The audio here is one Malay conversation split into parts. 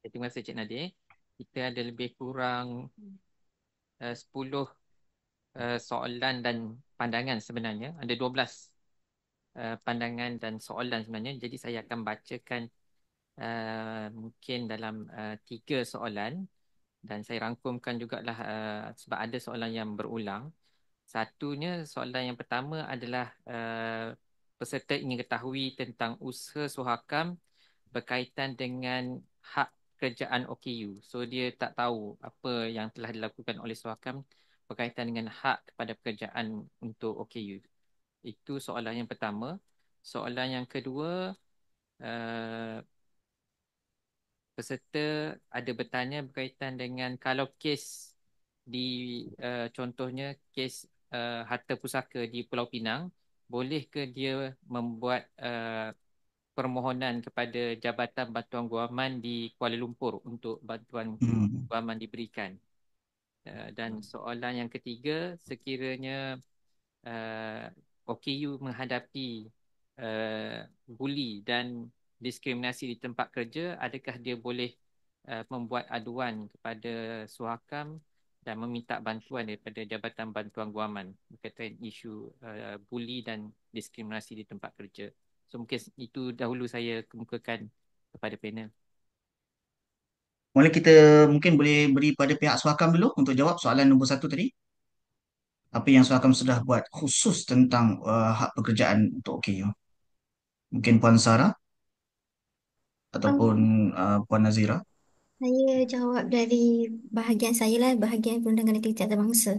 Terima kasih Cik Nadir. Kita ada lebih kurang 10 soalan dan pandangan sebenarnya. Ada 12 pandangan dan soalan sebenarnya. Jadi saya akan bacakan mungkin dalam 3 soalan dan saya rangkumkan jugalah sebab ada soalan yang berulang. Satunya, soalan yang pertama adalah peserta ingin ketahui tentang usaha Suhakam berkaitan dengan hak kerjaan OKU. So dia tak tahu apa yang telah dilakukan oleh Suhakam berkaitan dengan hak kepada pekerjaan untuk OKU. Itu soalan yang pertama. Soalan yang kedua, uh, peserta ada bertanya berkaitan dengan kalau kes di contohnya kes harta pusaka di Pulau Pinang, boleh ke dia membuat permohonan kepada Jabatan Bantuan Guaman di Kuala Lumpur untuk bantuan Hmm. guaman diberikan. Dan soalan yang ketiga, sekiranya uh, OKU menghadapi bully dan diskriminasi di tempat kerja, adakah dia boleh membuat aduan kepada Suhakam dan meminta bantuan daripada Jabatan Bantuan Guaman berkaitan isu bully dan diskriminasi di tempat kerja. So mungkin itu dahulu saya kemukakan kepada panel. Boleh kita mungkin boleh beri pada pihak Suakam dulu untuk jawab soalan nombor satu tadi. Apa yang Suakam sudah buat khusus tentang hak pekerjaan untuk OKU. Mungkin Puan Sarah ataupun Um, Puan Nazira. saya jawab dari bahagian saya lah, bahagian Perundangan Negeri Tiada Bangsa.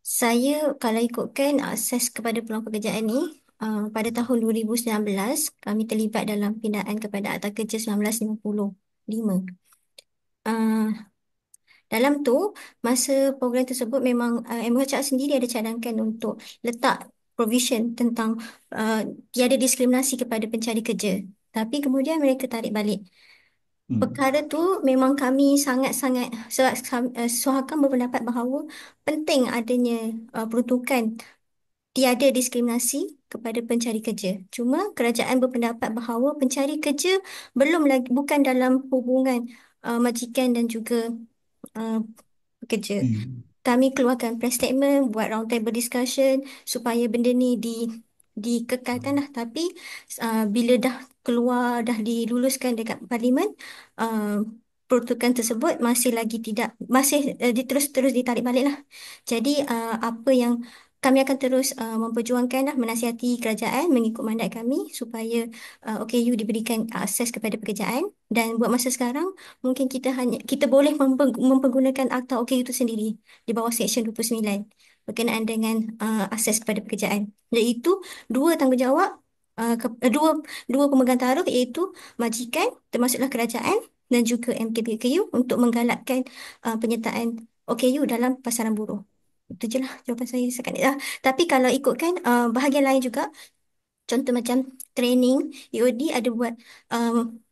Saya kalau ikutkan akses kepada peluang pekerjaan ni, pada tahun 2019, kami terlibat dalam pindaan kepada Akta Kerja 1955. Uh, Dalam tu, masa program tersebut memang MOHR sendiri ada cadangkan untuk letak provision tentang uh, tiada diskriminasi kepada pencari kerja. Tapi kemudian mereka tarik balik. Hmm. Perkara tu memang kami sangat-sangat Suhakam berpendapat bahawa penting adanya peruntukan tiada diskriminasi kepada pencari kerja. Cuma kerajaan berpendapat bahawa pencari kerja belum lagi bukan dalam hubungan majikan dan juga uh, pekerja. Hmm. Kami keluarkan press statement, buat round table discussion supaya benda ni dikekalkan lah. Tapi bila dah keluar, dah diluluskan dekat parlimen, uh, peruntukan tersebut masih lagi tidak, masih terus ditarik balik lah. Jadi apa yang kami akan terus memperjuangkan lah, menasihati kerajaan mengikut mandat kami supaya OKU diberikan akses kepada pekerjaan. Dan buat masa sekarang, mungkin kita boleh mempergunakan Akta OKU itu sendiri di bawah Seksyen 29 berkenaan dengan akses kepada pekerjaan. Iaitu dua tanggungjawab, dua pemegang taruh iaitu majikan termasuklah kerajaan dan juga MKBKU untuk menggalakkan penyertaan OKU dalam pasaran buruh. Itu je lah jawapan saya setakat ni. Tapi kalau ikutkan bahagian lain juga, contoh macam training, EOD ada buat um,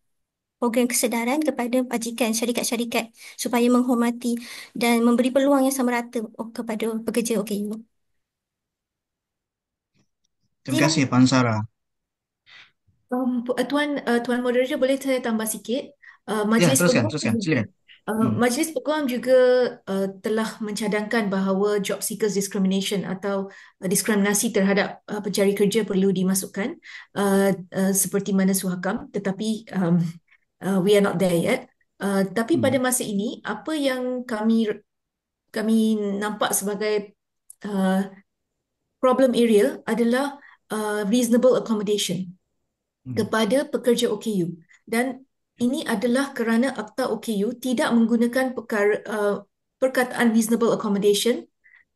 program kesedaran kepada majikan syarikat-syarikat supaya menghormati dan memberi peluang yang sama rata kepada pekerja OKU. Terima Zila. kasih Puan Sarah. Tuan moderator boleh saya tambah sikit. Ya, Majlis teruskan, Peguam teruskan. Silakan. Hmm. Majlis Peguam juga telah mencadangkan bahawa job seekers discrimination atau diskriminasi terhadap pencari kerja perlu dimasukkan seperti mana Suhakam, tetapi we are not there yet. Tapi pada Hmm. masa ini, apa yang kami nampak sebagai uh, problem area adalah reasonable accommodation Hmm. kepada pekerja OKU, dan ini adalah kerana Akta OKU tidak menggunakan perkataan reasonable accommodation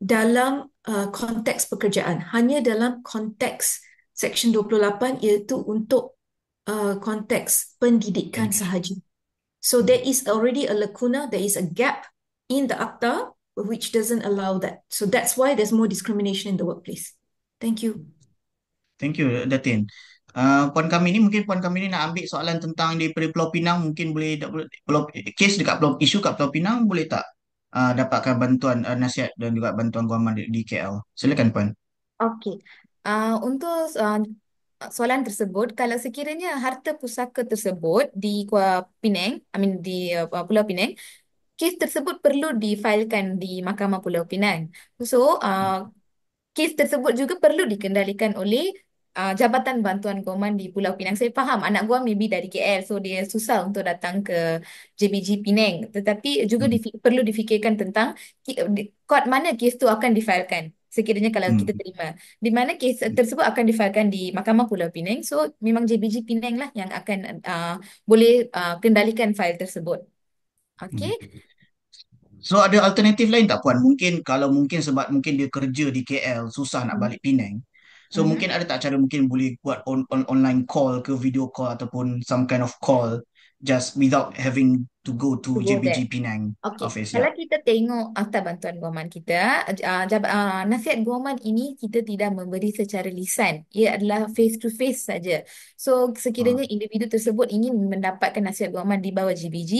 dalam konteks pekerjaan, hanya dalam konteks Seksyen 28 iaitu untuk konteks pendidikan Education. sahaja. So there is already a lacuna, there is a gap in the Akta which doesn't allow that. So that's why there's more discrimination in the workplace. Thank you. Thank you, Datin. Puan kami ni mungkin puan kami ni nak ambil soalan tentang di Pulau Pinang, mungkin boleh kes dekat isu kat Pulau Pinang boleh tak dapatkan bantuan nasihat dan juga bantuan guaman di KL. Silakan puan. Okey. Untuk soalan tersebut, kalau sekiranya harta pusaka tersebut di Kuala Penang, di Pulau Penang, kes tersebut perlu difailkan di Mahkamah Pulau Pinang. So, kes tersebut juga perlu dikendalikan oleh Jabatan Bantuan Guaman di Pulau Pinang. Saya faham anak Guam maybe dari KL, so dia susah untuk datang ke JBG Penang. Tetapi juga Hmm. perlu difikirkan tentang kod mana kes tu akan difailkan. Sekiranya kalau Hmm. kita terima, di mana kes tersebut akan difailkan di Mahkamah Pulau Pinang. So, memang JBG Penang lah yang akan boleh kendalikan fail tersebut. Hmm. Okey. So ada alternatif lain tak Puan? Mungkin kalau mungkin sebab mungkin dia kerja di KL, susah nak balik Penang. So Mhm. mungkin ada tak cara mungkin boleh buat online call ke video call ataupun some kind of call just without having to go To to go there. JBG Penang Okey, office, kalau ya. kita tengok Akta Bantuan Guaman kita, nasihat guaman ini kita tidak memberi secara lisan. Ia adalah face to face saja. So, Ah. sekiranya individu tersebut ingin mendapatkan nasihat guaman di bawah GBG,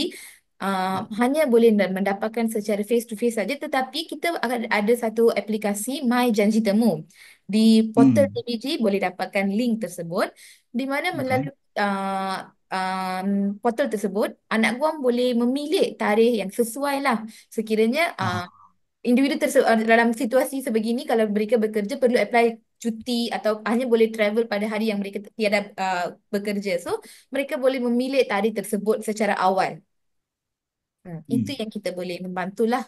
hanya boleh mendapatkan secara face to face saja, tetapi kita akan ada satu aplikasi My Janji Temu. Di portal Hmm. GBG boleh dapatkan link tersebut di mana Okay. melalui portal tersebut, anak guam boleh memilih tarikh yang sesuai lah. Sekiranya Ah. individu tersebut dalam situasi sebegini, kalau mereka bekerja perlu apply cuti atau hanya boleh travel pada hari yang mereka tiada bekerja. So, mereka boleh memilih tarikh tersebut secara awal. Itu Hmm. yang kita boleh membantulah.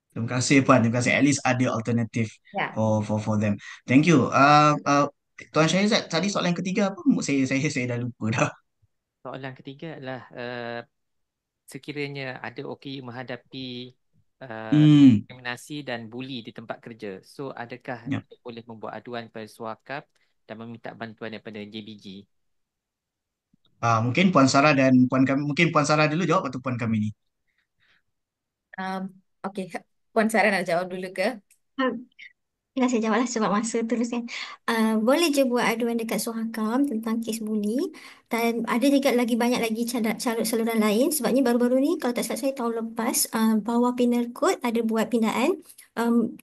Terima kasih Puan, terima kasih. At least ada alternatif Ya. for them. Thank you. Tuan Syahrizat, tadi soalan ketiga apa? Saya dah lupa dah. Soalan ketiga adalah sekiranya ada OKU menghadapi Hmm. diskriminasi dan buli di tempat kerja. So, adakah Ya. dia boleh membuat aduan pada Suakap dan meminta bantuan daripada JBG? Mungkin Puan Sarah dan Puan kami, mungkin Puan Sarah dulu jawab atau Puan kami ni. Um, Okey, Puan Sarah nak jawab dulu ke? Ah, Ya, saya jawablah sebab masa terus kan. Boleh je buat aduan dekat Suhakam tentang kes buli. Dan ada juga lagi banyak lagi cara saluran lain. Sebabnya baru-baru ni, kalau tak salah saya tahun lepas, bawah penal code ada buat pindaan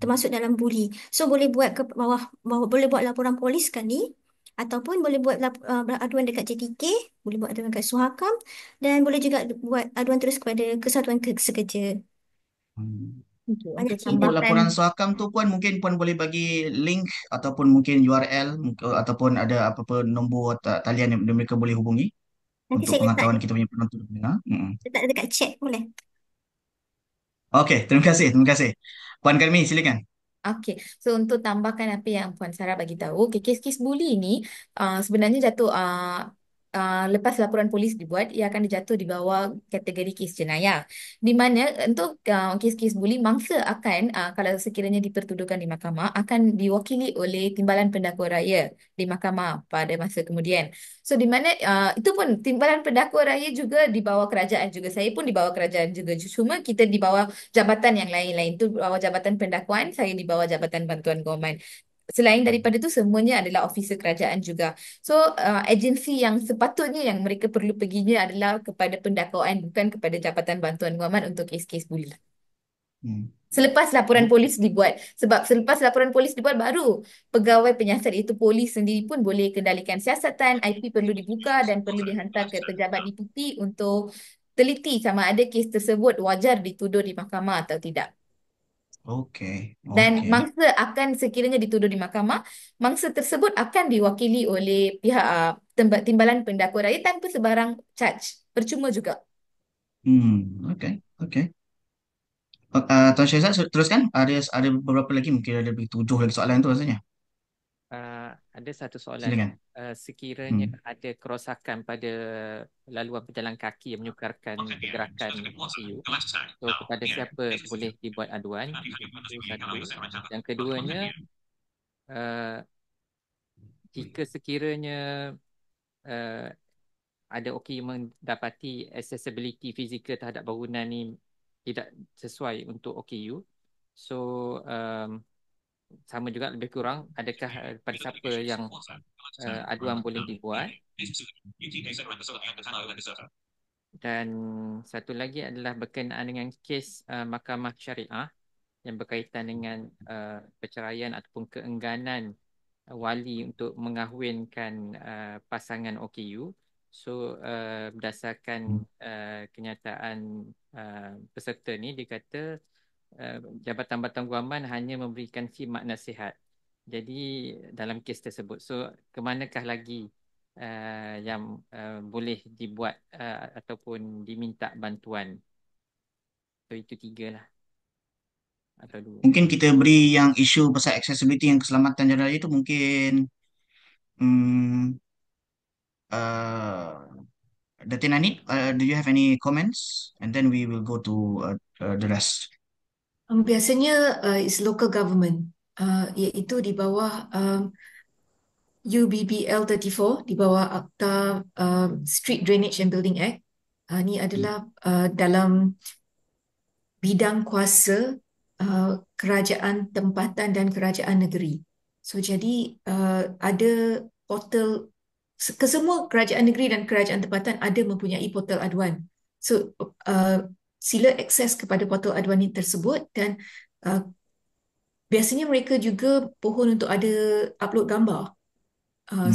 termasuk dalam buli. So boleh buat ke bawah boleh buat laporan polis sekali. Ataupun boleh buat aduan dekat JTK, boleh buat aduan dekat Suhakam. Dan boleh juga buat aduan terus kepada Kesatuan Sekerja. Hmm. Okay, Banyak untuk cerita. Untuk tambahkan. laporan suakam tu Puan, mungkin Puan boleh bagi link ataupun mungkin URL ataupun ada apa-apa nombor talian yang mereka boleh hubungi Nanti untuk saya letak, pengetahuan kita punya penonton. letak dekat chat boleh. Okey, terima kasih, terima kasih. Puan Karmi, silakan. Okey, so untuk tambahkan apa yang Puan Sarah bagi tahu, okay, kes-kes buli ni sebenarnya jatuh lepas laporan polis dibuat, ia akan dijatuh di bawah kategori kes jenayah. Di mana untuk kes-kes buli, mangsa akan kalau sekiranya dipertuduhkan di mahkamah akan diwakili oleh Timbalan Pendakwa Raya di mahkamah pada masa kemudian. So di mana itu pun Timbalan Pendakwa Raya juga di bawah kerajaan juga. Saya pun di bawah kerajaan juga. Cuma kita di bawah jabatan yang lain-lain. Itu bawah jabatan pendakwaan, saya di bawah jabatan bantuan guaman. Selain daripada itu, semuanya adalah officer kerajaan juga. So, agensi yang sepatutnya yang mereka perlu perginya adalah kepada pendakwaan, bukan kepada jabatan bantuan guaman untuk kes-kes buli. Hmm. Selepas laporan Okey. polis dibuat. Sebab selepas laporan polis dibuat, baru pegawai penyiasat iaitu polis sendiri pun boleh kendalikan siasatan, IP perlu dibuka dan perlu dihantar ke pejabat DPP untuk teliti sama ada kes tersebut wajar dituduh di mahkamah atau tidak. Okey. Dan Okey. mangsa akan sekiranya dituduh di mahkamah, mangsa tersebut akan diwakili oleh pihak Timbalan Pendakwa Raya tanpa sebarang charge. Percuma juga. Okey. Okey. Tuan Syahzad, teruskan. Ada beberapa lagi, mungkin ada lebih 7 lagi soalan tu rasanya. Ada satu soalan. Silakan. Sekiranya Hmm. ada kerosakan pada laluan pejalan kaki yang menyukarkan pergerakan OKU, so kepada siapa boleh dibuat aduan? Itu satu. Yang keduanya, uh, jika sekiranya uh, ada OKU mendapati accessibility fizikal terhadap bangunan ni tidak sesuai untuk OKU, so sama juga lebih kurang, adakah pada siapa yang aduan boleh dibuat? Dan satu lagi adalah berkenaan dengan kes mahkamah syariah yang berkaitan dengan perceraian ataupun keengganan wali untuk mengahwinkan pasangan OKU. So berdasarkan kenyataan peserta ni, dia kata Jabatan Bertanggungjawab hanya memberikan khidmat nasihat. Jadi dalam kes tersebut, so ke manakah lagi yang boleh dibuat ataupun diminta bantuan? So itu 3 lah atau 2. Mungkin kita beri yang isu pasal accessibility yang keselamatan jalan raya itu mungkin hmm, uh, Datin Anit, do you have any comments? And then we will go to the rest. Biasanya is local government, iaitu di bawah UBBL 34, di bawah Akta Street Drainage and Building Act. Ini adalah dalam bidang kuasa kerajaan tempatan dan kerajaan negeri. So jadi ada portal, kesemua kerajaan negeri dan kerajaan tempatan ada mempunyai portal aduan. So sila akses kepada portal aduan ini tersebut, dan biasanya mereka juga pohon untuk ada upload gambar.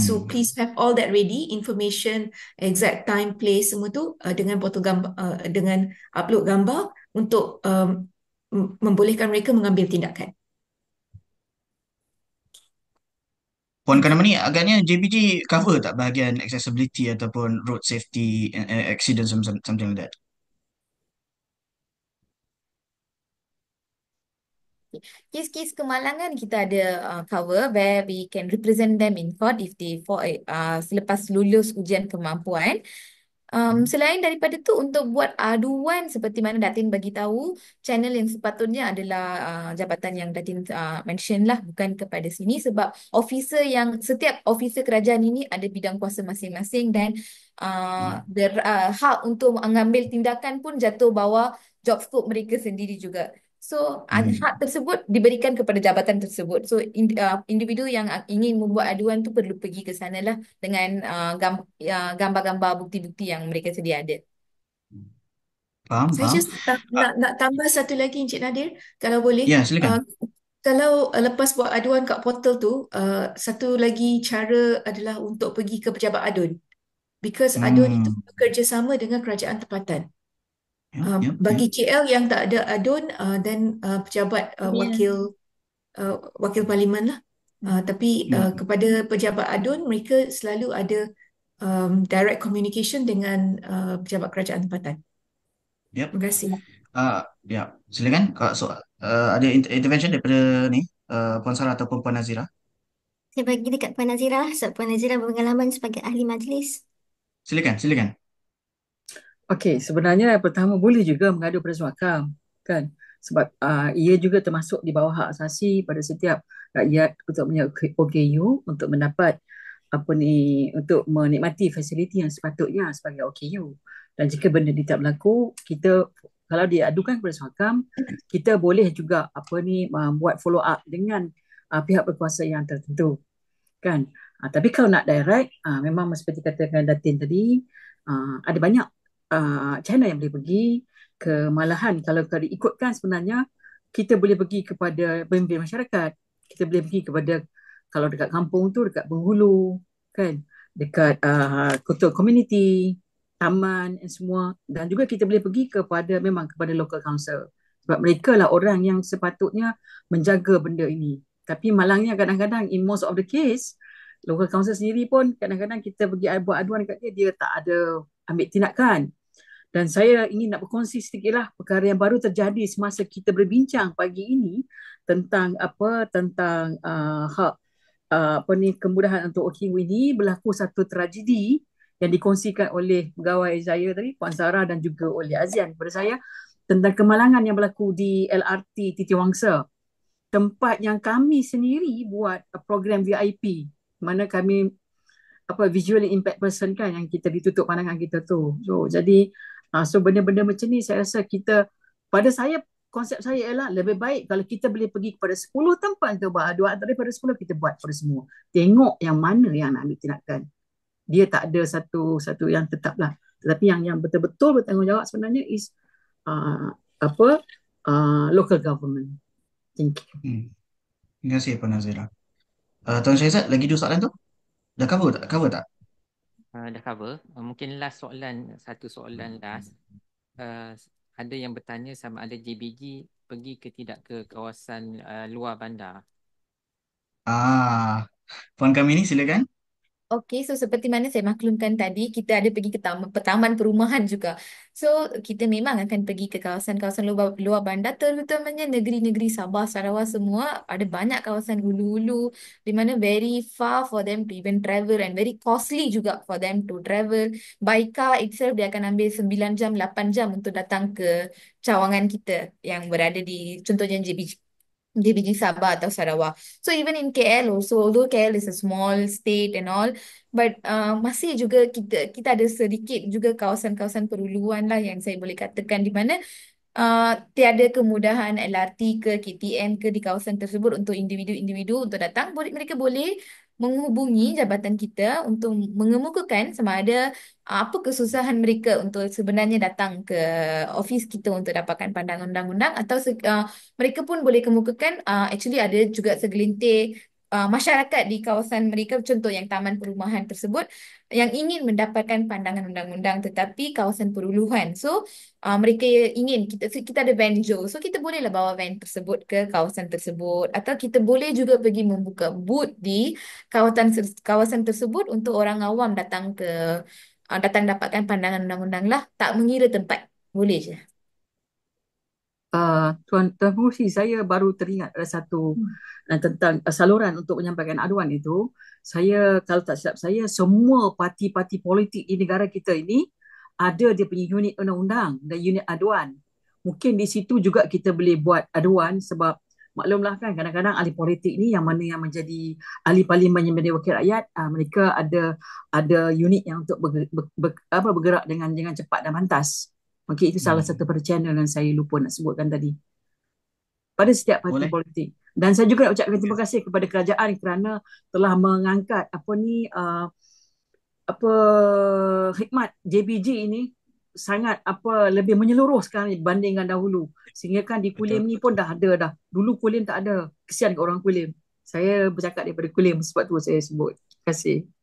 So please have all that ready, information, exact time, place, semua tu dengan portal gambar, dengan upload gambar untuk membolehkan mereka mengambil tindakan. Puan Kanamani, agaknya JBG cover tak bahagian accessibility ataupun road safety, accident, something like that? Kes-kes kemalangan kita ada cover where we can represent them in court if they selepas lulus ujian kemampuan. Selain daripada tu, untuk buat aduan seperti mana Datin bagi tahu, channel yang sepatutnya adalah jabatan yang Datin mention lah, bukan kepada sini, sebab setiap officer kerajaan ini ada bidang kuasa masing-masing, dan hak untuk mengambil tindakan pun jatuh bawah job scope mereka sendiri juga. So hak tersebut diberikan kepada jabatan tersebut. So individu yang ingin membuat aduan tu perlu pergi ke sana lah dengan gambar-gambar bukti-bukti yang mereka sedia ada. Faham? Saya just nak tambah satu lagi, Encik Nadir, kalau boleh. Ya, silakan. Kalau lepas buat aduan kat portal tu, satu lagi cara adalah untuk pergi ke pejabat adun. Because adun itu bekerjasama dengan kerajaan tempatan. Bagi KL yang tak ada adun, dan pejabat wakil parlimen lah. Tapi kepada pejabat adun, mereka selalu ada direct communication dengan pejabat kerajaan tempatan. Terima kasih. Ya, silakan. Ada intervention daripada ni Puan Sarah ataupun Puan Nazira? Saya bagi dekat Puan Nazira lah, sebab Puan Nazira berpengalaman sebagai ahli majlis. Silakan. Okey, sebenarnya pertama boleh juga mengadu pada Suakam, kan? Sebab ia juga termasuk di bawah hak asasi pada setiap rakyat untuk punya OKU untuk mendapat untuk menikmati fasiliti yang sepatutnya sebagai OKU. Dan jika benda ini tak berlaku, kita kalau diadukan kepada Suakam, kita boleh juga buat follow up dengan pihak berkuasa yang tertentu, kan? Tapi kalau nak direct, memang seperti katakan Datin tadi, ada banyak channel yang boleh pergi ke, malahan kalau diikutkan sebenarnya kita boleh pergi kepada pemimpin masyarakat, kita boleh pergi kepada, kalau dekat kampung tu dekat penghulu, kan, dekat ketua komuniti, taman dan semua, dan juga kita boleh pergi kepada local council, sebab mereka lah orang yang sepatutnya menjaga benda ini. Tapi malangnya kadang-kadang in most of the case, local council sendiri pun kadang-kadang kita pergi buat aduan dekat dia tak ada ambil tindakan. Dan saya ingin nak berkongsi sedikitlah perkara yang baru terjadi semasa kita berbincang pagi ini tentang hak kemudahan untuk OKU ini. Berlaku satu tragedi yang dikongsikan oleh pegawai saya tadi, Puan Sarah, dan juga oleh Azian kepada saya, tentang kemalangan yang berlaku di LRT Titiwangsa, tempat yang kami sendiri buat program VIP, mana kami visually impact person, kan, yang kita ditutup pandangan kita tu. So jadi benda-benda macam ni saya rasa konsep saya ialah lebih baik kalau kita boleh pergi kepada 10 tempat untuk buat aduan, daripada 10 kita buat pada semua. Tengok yang mana yang nak ambil tindakan. Dia tak ada satu yang tetap lah. Tetapi yang betul-betul bertanggungjawab sebenarnya is local government. Thank you. Terima kasih Puan Nazira. Tuan Syaizat, lagi dua soalan tu? Dah cover tak? Cover tak? Dah cover. Mungkin last soalan, satu soalan last. Uh, ada yang bertanya sama ada JBG pergi ke tidak ke kawasan luar bandar. Ah, Puan kami ni silakan. Okey, so seperti mana saya maklumkan tadi, kita ada pergi ke taman perumahan juga. So, kita memang akan pergi ke kawasan-kawasan luar bandar, terutamanya negeri-negeri Sabah, Sarawak semua. Ada banyak kawasan hulu-hulu di mana very far for them to even travel and very costly juga for them to travel. By car itself, dia akan ambil 9 jam, 8 jam untuk datang ke cawangan kita yang berada di contohnya JBG Sabah atau Sarawak. So even in KL also, although KL is a small state and all, but masih juga kita ada sedikit juga kawasan-kawasan peruluan lah yang saya boleh katakan di mana tiada kemudahan LRT ke KTM ke di kawasan tersebut untuk individu-individu untuk datang. Mereka boleh menghubungi jabatan kita untuk mengemukakan sama ada apa kesusahan mereka untuk sebenarnya datang ke ofis kita untuk dapatkan pandangan undang-undang atau mereka pun boleh kemukakan actually ada juga segelintir masyarakat di kawasan mereka contoh yang taman perumahan tersebut yang ingin mendapatkan pandangan undang-undang tetapi kawasan peruluhan. So mereka ingin kita ada van Joe. So kita bolehlah bawa van tersebut ke kawasan tersebut atau kita boleh juga pergi membuka booth di kawasan tersebut untuk orang awam datang dapatkan pandangan undang-undang lah tak mengira tempat. Boleh je. Tuan Fungsi, saya baru teringat ada satu tentang saluran untuk menyampaikan aduan itu. Saya, kalau tak silap saya, semua parti-parti politik di negara kita ini ada dia punya unit undang-undang dan unit aduan. Mungkin di situ juga kita boleh buat aduan sebab maklumlah kan kadang-kadang ahli politik ni yang mana yang menjadi ahli parlimen yang menjadi wakil rakyat, mereka ada unit yang untuk bergerak dengan cepat dan pantas. Okey, itu salah satu pada channel yang saya lupa nak sebutkan tadi. Pada setiap parti Boleh. politik. Dan saya juga nak ucapkan terima kasih kepada kerajaan kerana telah mengangkat khidmat JBG ini sangat lebih menyeluruh sekarang dibandingkan dahulu. Sehingga kan di Kulim ni pun dah ada dah. Dulu Kulim tak ada. Kesian ke orang Kulim. Saya bercakap daripada Kulim sebab tu saya sebut. Terima kasih.